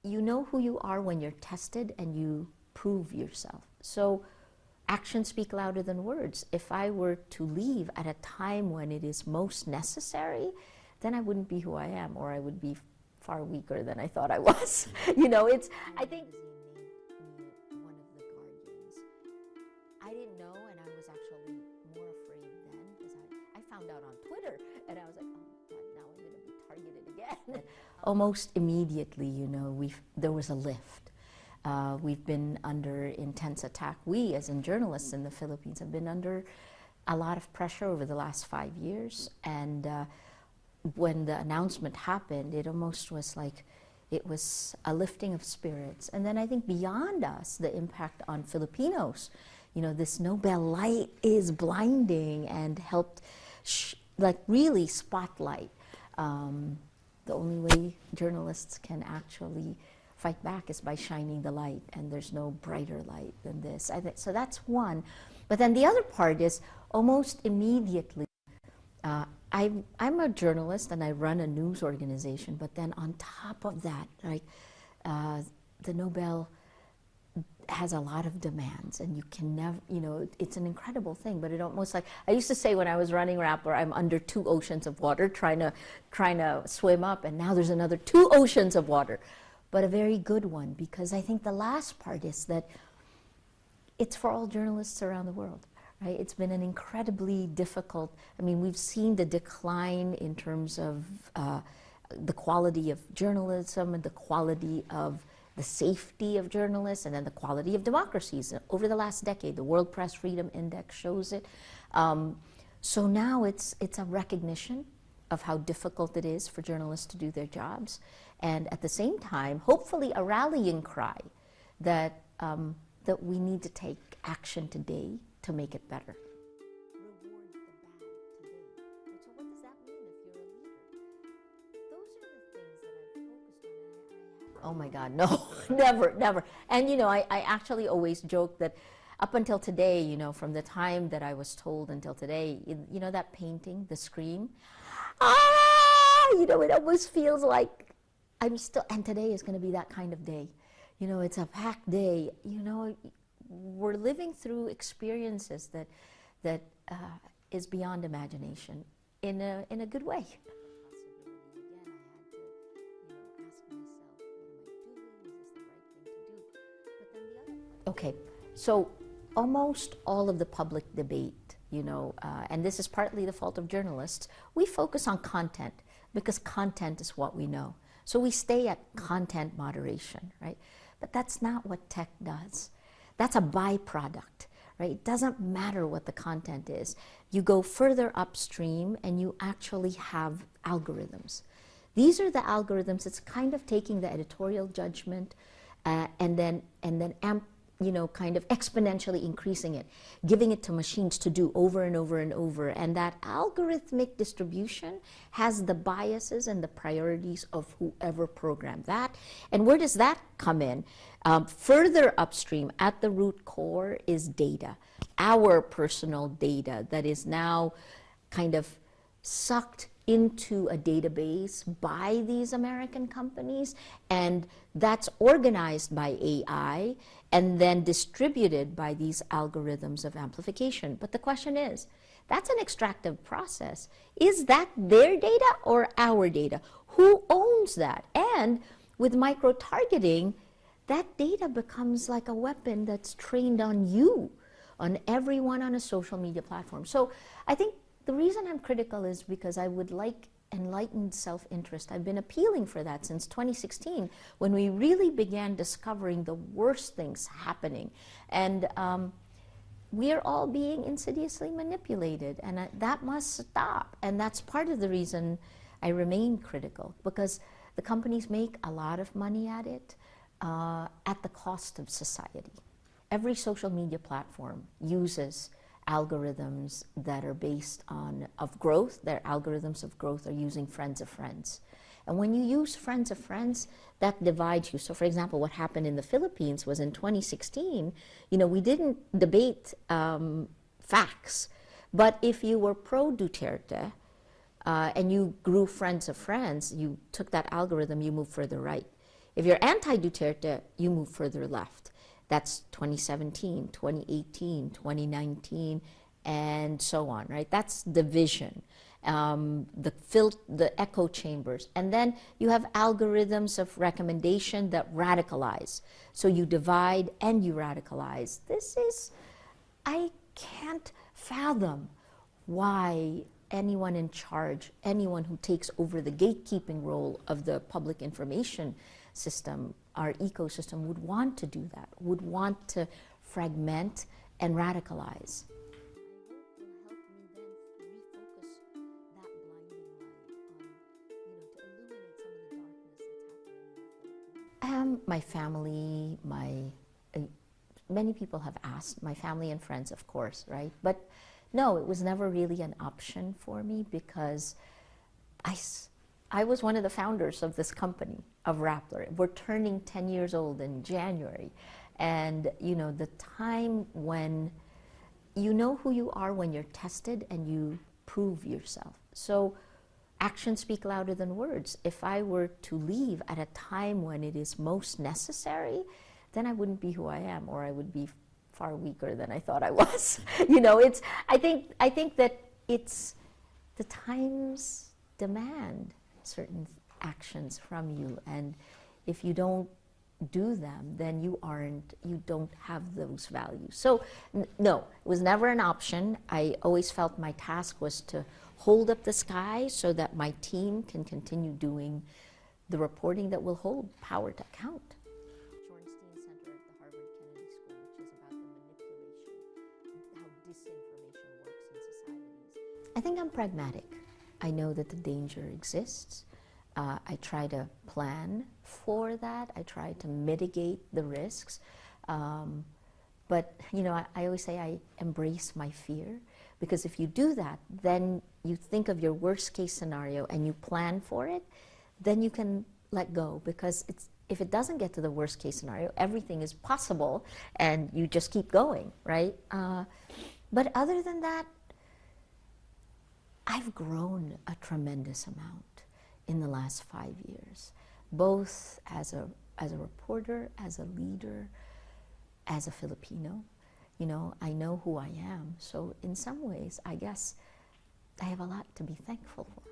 you know who you are when you're tested and you prove yourself. So actions speak louder than words. If I were to leave at a time when it is most necessary, then I wouldn't be who I am, or I would be far weaker than I thought I was. You know, it's, I think, one of the guardians. I didn't know, and I was actually more afraid then, because I found out on Twitter, and I was like, oh God, now I'm going to be targeted again. Almost immediately, you know, there was a lift. We've been under intense attack. We, as in journalists in the Philippines, have been under a lot of pressure over the last 5 years. And when the announcement happened, it almost was like it was a lifting of spirits. And then I think beyond us, the impact on Filipinos, you know, this Nobel light is blinding and helped like really spotlight the only way journalists can actually fight back is by shining the light, and there's no brighter light than this. I think, so that's one. But then the other part is almost immediately, I'm a journalist and I run a news organization, but then on top of that, right, the Nobel has a lot of demands, and you can never, you know, it's an incredible thing, but it almost like, I used to say when I was running Rappler, I'm under 2 oceans of water trying to swim up, and now there's another 2 oceans of water, but a very good one, because I think the last part is that it's for all journalists around the world, right? It's been an incredibly difficult, I mean, we've seen the decline in terms of the quality of journalism and the quality of the safety of journalists, and then the quality of democracies. Over the last decade, the World Press Freedom Index shows it. So now it's a recognition of how difficult it is for journalists to do their jobs, and at the same time, hopefully a rallying cry that, that we need to take action today to make it better. Reward the bad today. So what does that mean if you're a leader? Those are the things that I've focused on. Oh my God, no, never, never. And you know, I actually always joke that up until today, you know, from the time that I was told until today, you know that painting, The Scream? You know, it almost feels like I'm still, and today is going to be that kind of day. You know, it's a packed day. You know, we're living through experiences that is beyond imagination in a good way. Okay, so almost all of the public debate, you know, and this is partly the fault of journalists, we focus on content because content is what we know. So we stay at content moderation, right? But that's not what tech does. That's a byproduct, right? It doesn't matter what the content is. You go further upstream and you actually have algorithms. These are the algorithms. It's kind of taking the editorial judgment and then you know, kind of exponentially increasing it, giving it to machines to do over and over and over. And that algorithmic distribution has the biases and the priorities of whoever programmed that. And where does that come in? Further upstream, at the root core, is data, our personal data that is now kind of sucked into a database by these American companies, and that's organized by AI and then distributed by these algorithms of amplification. But the question is, that's an extractive process. Is that their data or our data? Who owns that? And with micro-targeting, that data becomes like a weapon that's trained on you, on everyone on a social media platform. So I think the reason I'm critical is because I would like enlightened self-interest. I've been appealing for that since 2016, when we really began discovering the worst things happening. And we are all being insidiously manipulated, and that must stop. And that's part of the reason I remain critical, because the companies make a lot of money at it at the cost of society. Every social media platform uses algorithms that are based on growth. Their algorithms of growth are using friends of friends. And when you use friends of friends, that divides you. So for example, what happened in the Philippines was in 2016, you know, we didn't debate facts, but if you were pro-Duterte and you grew friends of friends, you took that algorithm, you moved further right. If you're anti-Duterte, you move further left. That's 2017, 2018, 2019, and so on, right? That's the vision, the echo chambers. And then you have algorithms of recommendation that radicalize. So you divide and you radicalize. I can't fathom why anyone in charge, anyone who takes over the gatekeeping role of the public information system, our ecosystem, would want to do that, would want to fragment and radicalize. My family, many people have asked, my family and friends, of course, right? But no, it was never really an option for me because I was one of the founders of this company, of Rappler. We're turning 10 years old in January. And, you know, the time when you know who you are when you're tested and you prove yourself. So actions speak louder than words. If I were to leave at a time when it is most necessary, then I wouldn't be who I am, or I would be far weaker than I thought I was. You know, I think that it's the times demand certain actions from you, and if you don't do them, then you don't have those values. So no, it was never an option. I always felt my task was to hold up the sky so that my team can continue doing the reporting that will hold power to account. I think I'm pragmatic. I know that the danger exists. I try to plan for that. I try to mitigate the risks. But, you know, I always say I embrace my fear, because if you do that, then you think of your worst case scenario and you plan for it, then you can let go, because if it doesn't get to the worst case scenario, everything is possible and you just keep going, right? But other than that, I've grown a tremendous amount in the last 5 years, both as a reporter, as a leader, as a Filipino. You know, I know who I am. So in some ways, I guess I have a lot to be thankful for.